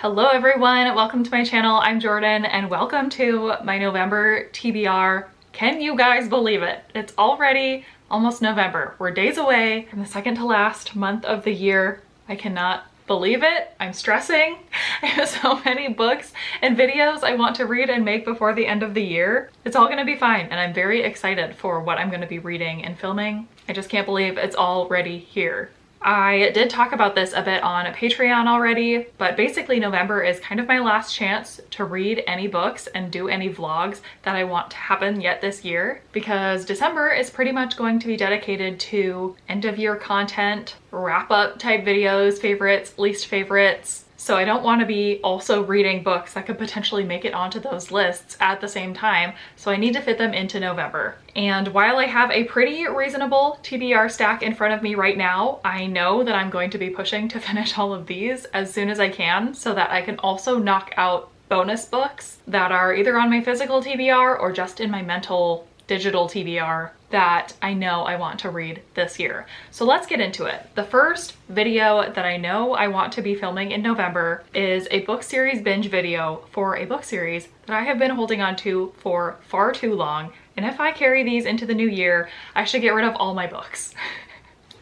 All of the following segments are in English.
Hello everyone, welcome to my channel. I'm Jordan and welcome to my November TBR. Can you guys believe it? It's already almost November. We're days away from the second to last month of the year. I cannot believe it. I'm stressing. I have so many books and videos I want to read and make before the end of the year. It's all gonna be fine and I'm very excited for what I'm gonna be reading and filming. I just can't believe it's already here. I did talk about this a bit on Patreon already, but basically November is kind of my last chance to read any books and do any vlogs that I want to happen yet this year, because December is pretty much going to be dedicated to end of year content, wrap up type videos, favorites, least favorites. So I don't want to be also reading books that could potentially make it onto those lists at the same time, so I need to fit them into November. And while I have a pretty reasonable TBR stack in front of me right now, I know that I'm going to be pushing to finish all of these as soon as I can so that I can also knock out bonus books that are either on my physical TBR or just in my mental digital TBR that I know I want to read this year. So let's get into it. The first video that I know I want to be filming in November is a book series binge video for a book series that I have been holding on to for far too long. And if I carry these into the new year, I should get rid of all my books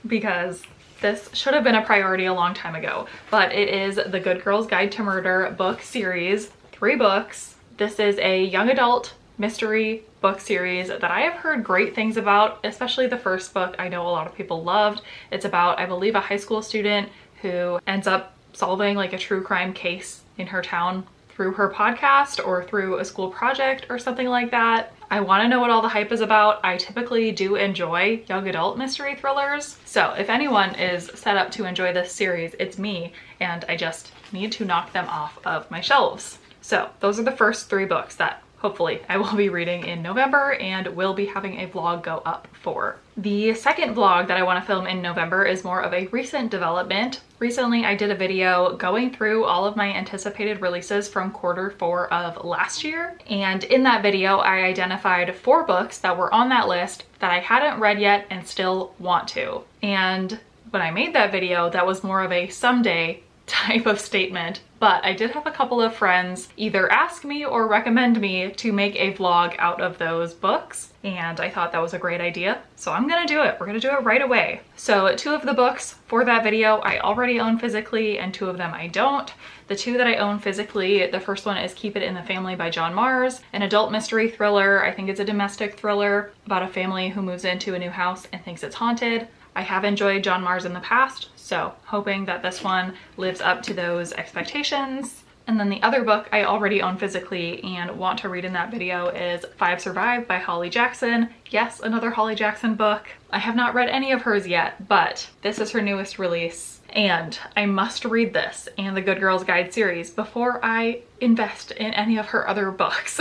because this should have been a priority a long time ago. But it is the Good Girl's Guide to Murder book series, 3 books. This is a young adult mystery book series that I have heard great things about, especially the first book I know a lot of people loved. It's about, I believe, a high school student who ends up solving like a true crime case in her town through her podcast or through a school project or something like that. I want to know what all the hype is about. I typically do enjoy young adult mystery thrillers. So if anyone is set up to enjoy this series, it's me, and I just need to knock them off of my shelves. So those are the first 3 books that hopefully I will be reading in November and will be having a vlog go up for. The second vlog that I want to film in November is more of a recent development. Recently I did a video going through all of my anticipated releases from Q4 of last year, and in that video I identified 4 books that were on that list that I hadn't read yet and still want to. And when I made that video, that was more of a someday type of statement, but I did have a couple of friends either ask me or recommend me to make a vlog out of those books, and I thought that was a great idea, so I'm gonna do it. We're gonna do it right away. So 2 of the books for that video I already own physically and 2 of them I don't. The 2 that I own physically, the first one is Keep It in the Family by John Marrs, an adult mystery thriller. I think it's a domestic thriller about a family who moves into a new house and thinks it's haunted. I have enjoyed John Marrs in the past, so hoping that this one lives up to those expectations. And then the other book I already own physically and want to read in that video is 5 Survive by Holly Jackson. Yes, another Holly Jackson book. I have not read any of hers yet, but this is her newest release and I must read this and the Good Girl's Guide series before I invest in any of her other books.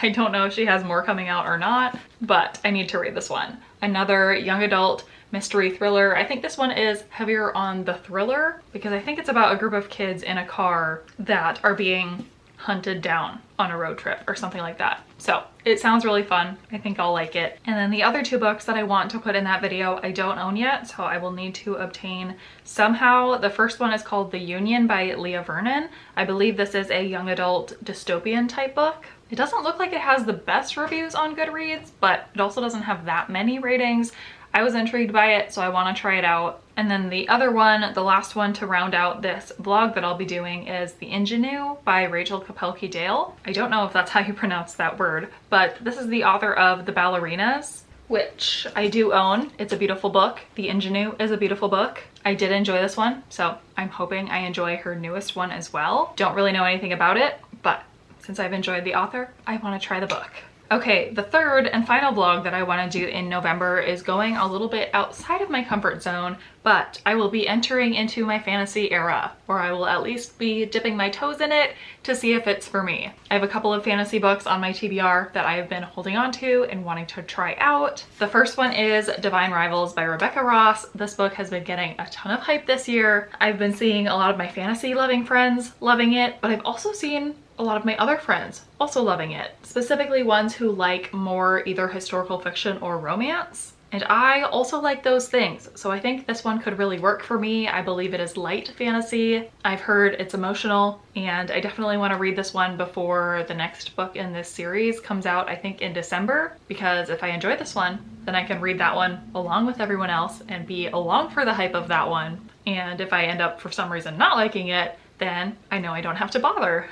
I don't know if she has more coming out or not, but I need to read this one. Another young adult mystery thriller. I think this one is heavier on the thriller because I think it's about a group of kids in a car that are being hunted down on a road trip or something like that. So it sounds really fun. I think I'll like it. And then the other 2 books that I want to put in that video I don't own yet, so I will need to obtain somehow. The first one is called The Union by Leah Vernon. I believe this is a young adult dystopian type book. It doesn't look like it has the best reviews on Goodreads, but it also doesn't have that many ratings. I was intrigued by it, so I want to try it out. And then the other one, the last one to round out this vlog that I'll be doing, is The Ingenu by Rachel Kapelke-Dale. I don't know if that's how you pronounce that word, but this is the author of The Ballerinas, which I do own. It's a beautiful book. The Ingenu is a beautiful book. I did enjoy this one, so I'm hoping I enjoy her newest one as well. Don't really know anything about it, but since I've enjoyed the author, I want to try the book. Okay, the third and final vlog that I want to do in November is going a little bit outside of my comfort zone, but I will be entering into my fantasy era, or I will at least be dipping my toes in it to see if it's for me. I have a couple of fantasy books on my TBR that I have been holding on to and wanting to try out. The first one is Divine Rivals by Rebecca Ross. This book has been getting a ton of hype this year. I've been seeing a lot of my fantasy loving friends loving it, but I've also seen a lot of my other friends also loving it, specifically ones who like more either historical fiction or romance. And I also like those things. So I think this one could really work for me. I believe it is light fantasy. I've heard it's emotional, and I definitely want to read this one before the next book in this series comes out, I think in December, because if I enjoy this one, then I can read that one along with everyone else and be along for the hype of that one. And if I end up for some reason not liking it, then I know I don't have to bother.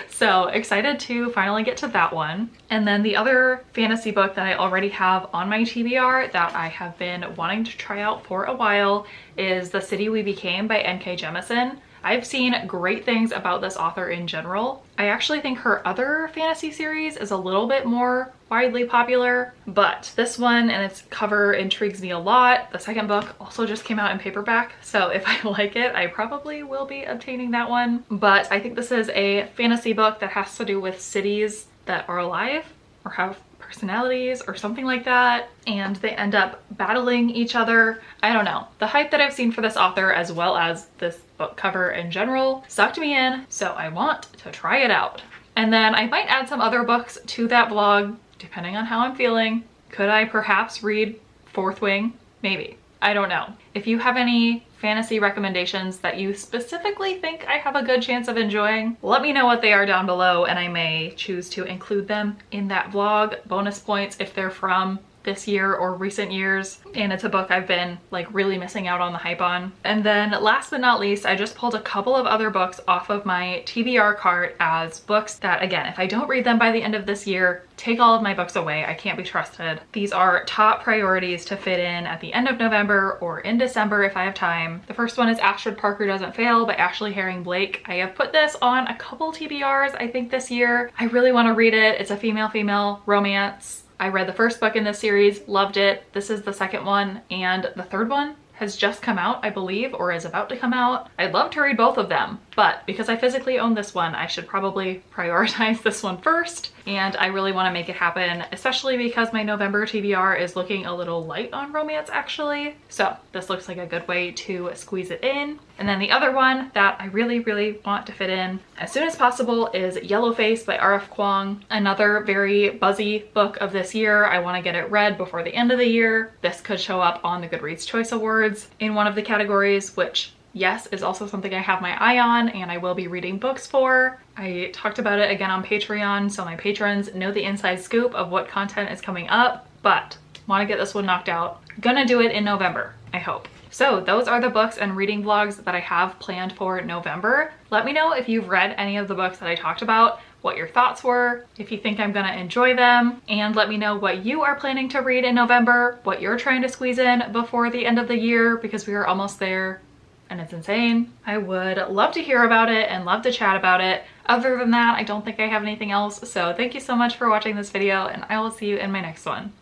So excited to finally get to that one. And then the other fantasy book that I already have on my TBR that I have been wanting to try out for a while is The City We Became by N.K. Jemisin. I've seen great things about this author in general. I actually think her other fantasy series is a little bit more widely popular, but this one and its cover intrigues me a lot. The second book also just came out in paperback, so if I like it, I probably will be obtaining that one. But I think this is a fantasy book that has to do with cities that are alive or have personalities or something like that, and they end up battling each other. I don't know. The hype that I've seen for this author as well as this book cover in general sucked me in, so I want to try it out. And then I might add some other books to that vlog depending on how I'm feeling. Could I perhaps read Fourth Wing? Maybe. I don't know. If you have any fantasy recommendations that you specifically think I have a good chance of enjoying, let me know what they are down below, and I may choose to include them in that vlog. Bonus points if they're from this year or recent years, and it's a book I've been like really missing out on the hype on. And then last but not least, I just pulled a couple of other books off of my TBR cart as books that, again, if I don't read them by the end of this year, take all of my books away. I can't be trusted. These are top priorities to fit in at the end of November or in December if I have time. The first one is Ashford Parker Doesn't Fail by Ashley Herring Blake. I have put this on a couple TBRs I think this year. I really want to read it. It's a female-female romance. I read the first book in this series, loved it. This is the second one, and the third one has just come out, I believe, or is about to come out. I'd love to read both of them, but because I physically own this one, I should probably prioritize this one first, and I really want to make it happen, especially because my November TBR is looking a little light on romance, actually. So this looks like a good way to squeeze it in. And then the other one that I really, really want to fit in as soon as possible is Yellowface by R.F. Kuang. Another very buzzy book of this year. I want to get it read before the end of the year. This could show up on the Goodreads Choice Awards in one of the categories, which, yes, is also something I have my eye on and I will be reading books for. I talked about it again on Patreon, so my patrons know the inside scoop of what content is coming up, but want to get this one knocked out. Gonna do it in November, I hope. So those are the books and reading vlogs that I have planned for November. Let me know if you've read any of the books that I talked about, what your thoughts were, if you think I'm gonna enjoy them, and let me know what you are planning to read in November, what you're trying to squeeze in before the end of the year, because we are almost there and it's insane. I would love to hear about it and love to chat about it. Other than that, I don't think I have anything else. So thank you so much for watching this video, and I will see you in my next one.